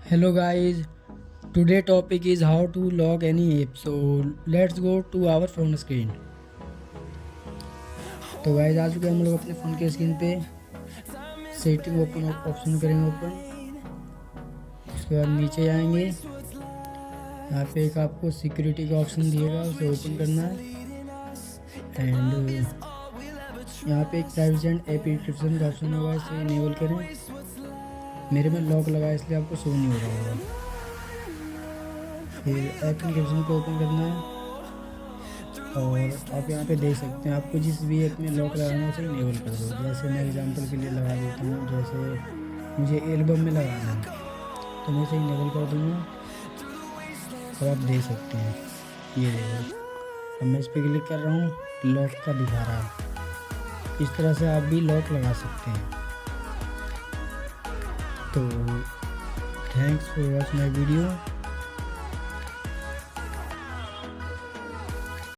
Hello guys, today topic is how to log any app. So let's go to our phone screen. तो guys आ चुके हम लोग अपने phone के screen पे। सेटिंग ओपन ऑप्शन करेंगे ओपन। उसके बाद नीचे जाएंगे, यहाँ पे एक आपको सिक्योरिटी का ऑप्शन दिएगा, उसे ओपन करना है। एंड यहाँ पे एक प्राइवेसी एंड ऐप इंक्रिप्शन का ऑप्शन होगा, इसे इनेबल करें। मेरे में लॉक लगा है इसलिए आपको शो नहीं हो रहा होगा। फिर ऐप इंक्रिप्शन को ओपन करना है और आप यहाँ पे देख सकते हैं आपको जिस भी ऐप में लॉक लगाना है उसे इनेबल कर दो। जैसे मैं एग्जांपल के लिए लगा देता हूँ, जैसे मुझे एल्बम में लगाना है तो मैं इसे इनेबल कर दूँगा। तो आप देख सकते हैं, ये देखो अब मैं इस पर क्लिक कर रहा हूँ, लॉक का दिखा रहा है। इस तरह से आप भी लॉक लगा सकते हैं। तो thanks for watch my video.